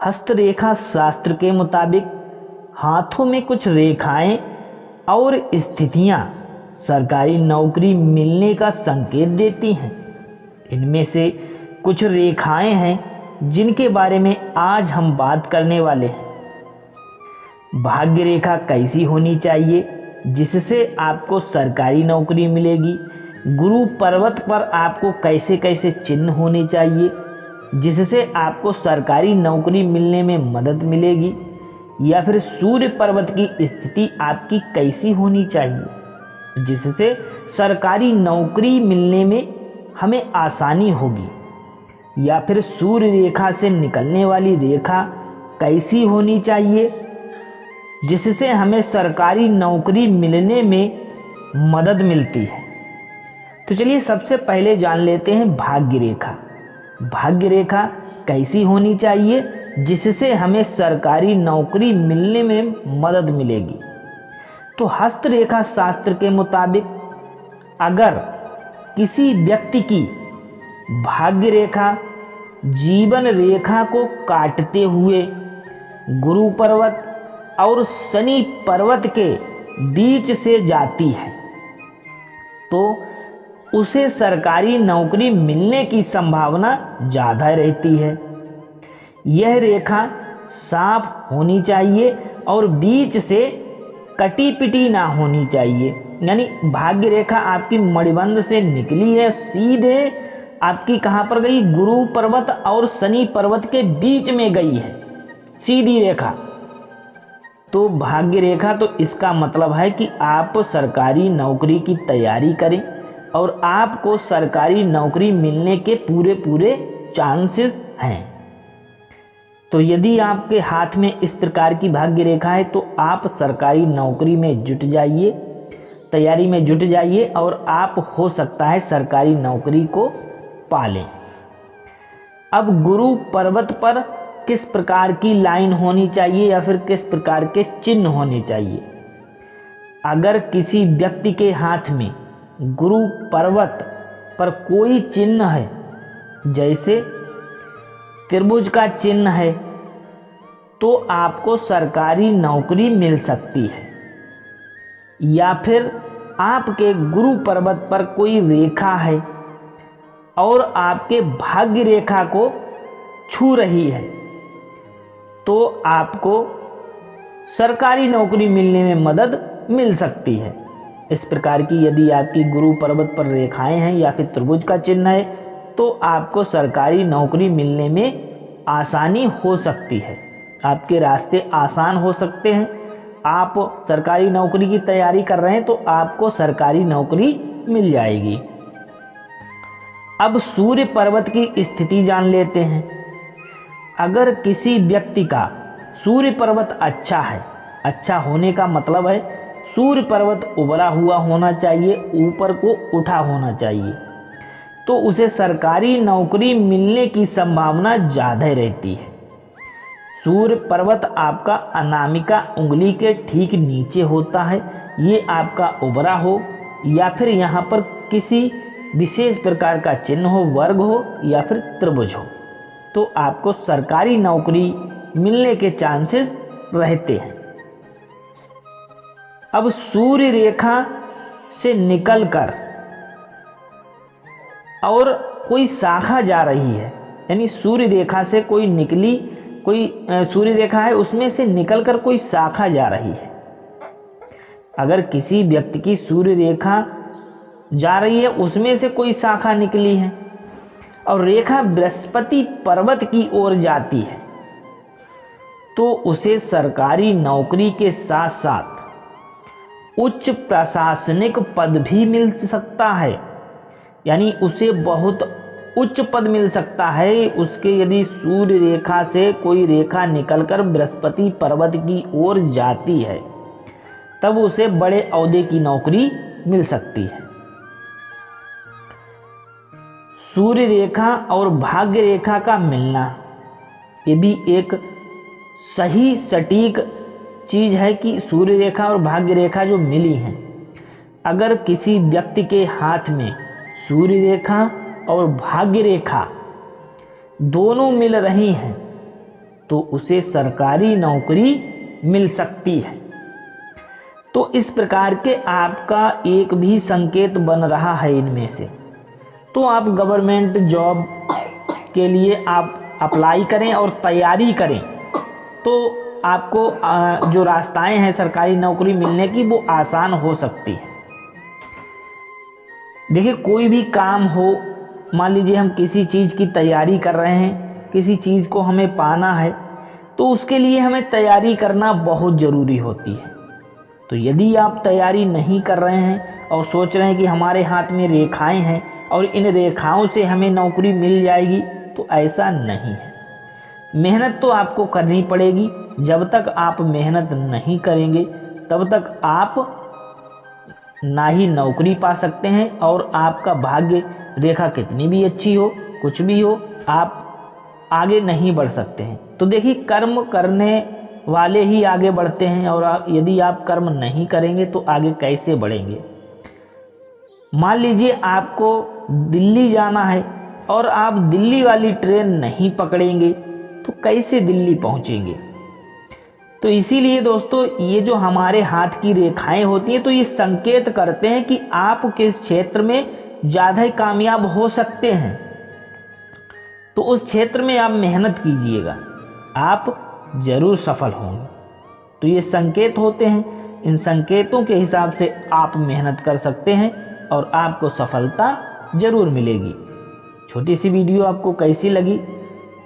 हस्तरेखा शास्त्र के मुताबिक हाथों में कुछ रेखाएं और स्थितियां सरकारी नौकरी मिलने का संकेत देती हैं। इनमें से कुछ रेखाएं हैं जिनके बारे में आज हम बात करने वाले हैं। भाग्य रेखा कैसी होनी चाहिए जिससे आपको सरकारी नौकरी मिलेगी। गुरु पर्वत पर आपको कैसे कैसे चिन्ह होने चाहिए जिससे आपको सरकारी नौकरी मिलने में मदद मिलेगी। या फिर सूर्य पर्वत की स्थिति आपकी कैसी होनी चाहिए जिससे सरकारी नौकरी मिलने में हमें आसानी होगी। या फिर सूर्य रेखा से निकलने वाली रेखा कैसी होनी चाहिए जिससे हमें सरकारी नौकरी मिलने में मदद मिलती है। तो चलिए सबसे पहले जान लेते हैं भाग्य रेखा। भाग्य रेखा कैसी होनी चाहिए जिससे हमें सरकारी नौकरी मिलने में मदद मिलेगी। तो हस्तरेखा शास्त्र के मुताबिक अगर किसी व्यक्ति की भाग्य रेखा जीवन रेखा को काटते हुए गुरु पर्वत और शनि पर्वत के बीच से जाती है तो उसे सरकारी नौकरी मिलने की संभावना ज़्यादा रहती है। यह रेखा साफ होनी चाहिए और बीच से कटी पिटी ना होनी चाहिए। यानी भाग्य रेखा आपकी मणिबंध से निकली है, सीधे आपकी कहाँ पर गई, गुरु पर्वत और शनि पर्वत के बीच में गई है, सीधी रेखा। तो भाग्य रेखा, तो इसका मतलब है कि आप सरकारी नौकरी की तैयारी करें और आपको सरकारी नौकरी मिलने के पूरे पूरे चांसेस हैं। तो यदि आपके हाथ में इस प्रकार की भाग्य रेखा है तो आप सरकारी नौकरी में जुट जाइए, तैयारी में जुट जाइए और आप हो सकता है सरकारी नौकरी को पालें। अब गुरु पर्वत पर किस प्रकार की लाइन होनी चाहिए या फिर किस प्रकार के चिन्ह होने चाहिए। अगर किसी व्यक्ति के हाथ में गुरु पर्वत पर कोई चिन्ह है, जैसे त्रिभुज का चिन्ह है, तो आपको सरकारी नौकरी मिल सकती है। या फिर आपके गुरु पर्वत पर कोई रेखा है और आपके भाग्य रेखा को छू रही है तो आपको सरकारी नौकरी मिलने में मदद मिल सकती है। इस प्रकार की यदि आपकी गुरु पर्वत पर रेखाएं हैं या फिर त्रिभुज का चिन्ह है तो आपको सरकारी नौकरी मिलने में आसानी हो सकती है, आपके रास्ते आसान हो सकते हैं। आप सरकारी नौकरी की तैयारी कर रहे हैं तो आपको सरकारी नौकरी मिल जाएगी। अब सूर्य पर्वत की स्थिति जान लेते हैं। अगर किसी व्यक्ति का सूर्य पर्वत अच्छा है, अच्छा होने का मतलब है सूर्य पर्वत उभरा हुआ होना चाहिए, ऊपर को उठा होना चाहिए, तो उसे सरकारी नौकरी मिलने की संभावना ज़्यादा रहती है। सूर्य पर्वत आपका अनामिका उंगली के ठीक नीचे होता है, ये आपका उभरा हो या फिर यहाँ पर किसी विशेष प्रकार का चिन्ह हो, वर्ग हो या फिर त्रिभुज हो, तो आपको सरकारी नौकरी मिलने के चांसेस रहते हैं। अब सूर्य रेखा से निकलकर और कोई शाखा जा रही है, यानी सूर्य रेखा से कोई निकली, कोई सूर्य रेखा है उसमें से निकलकर कोई शाखा जा रही है। अगर किसी व्यक्ति की सूर्य रेखा जा रही है, उसमें से कोई शाखा निकली है और रेखा बृहस्पति पर्वत की ओर जाती है, तो उसे सरकारी नौकरी के साथ साथ उच्च प्रशासनिक पद भी मिल सकता है। यानी उसे बहुत उच्च पद मिल सकता है उसके, यदि सूर्य रेखा से कोई रेखा निकलकर बृहस्पति पर्वत की ओर जाती है तब उसे बड़े ओहदे की नौकरी मिल सकती है। सूर्य रेखा और भाग्य रेखा का मिलना ये भी एक सही सटीक चीज़ है कि सूर्य रेखा और भाग्य रेखा जो मिली हैं, अगर किसी व्यक्ति के हाथ में सूर्य रेखा और भाग्य रेखा दोनों मिल रही हैं तो उसे सरकारी नौकरी मिल सकती है। तो इस प्रकार के आपका एक भी संकेत बन रहा है इनमें से, तो आप गवर्नमेंट जॉब के लिए आप अप्लाई करें और तैयारी करें, तो आपको जो रास्ताएं हैं सरकारी नौकरी मिलने की वो आसान हो सकती है। देखिए, कोई भी काम हो, मान लीजिए हम किसी चीज़ की तैयारी कर रहे हैं, किसी चीज़ को हमें पाना है, तो उसके लिए हमें तैयारी करना बहुत ज़रूरी होती है। तो यदि आप तैयारी नहीं कर रहे हैं और सोच रहे हैं कि हमारे हाथ में रेखाएं हैं और इन रेखाओं से हमें नौकरी मिल जाएगी, तो ऐसा नहीं है। मेहनत तो आपको करनी पड़ेगी। जब तक आप मेहनत नहीं करेंगे तब तक आप ना ही नौकरी पा सकते हैं, और आपका भाग्य रेखा कितनी भी अच्छी हो, कुछ भी हो, आप आगे नहीं बढ़ सकते हैं। तो देखिए, कर्म करने वाले ही आगे बढ़ते हैं, और यदि आप कर्म नहीं करेंगे तो आगे कैसे बढ़ेंगे। मान लीजिए आपको दिल्ली जाना है और आप दिल्ली वाली ट्रेन नहीं पकड़ेंगे तो कैसे दिल्ली पहुंचेंगे। तो इसीलिए दोस्तों, ये जो हमारे हाथ की रेखाएं होती हैं, तो ये संकेत करते हैं कि आप किस क्षेत्र में ज़्यादा कामयाब हो सकते हैं। तो उस क्षेत्र में आप मेहनत कीजिएगा, आप ज़रूर सफल होंगे। तो ये संकेत होते हैं, इन संकेतों के हिसाब से आप मेहनत कर सकते हैं और आपको सफलता ज़रूर मिलेगी। छोटी सी वीडियो आपको कैसी लगी?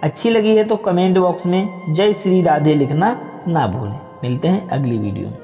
अच्छी लगी है तो कमेंट बॉक्स में जय श्री राधे लिखना ना भूलें। मिलते हैं अगली वीडियो में।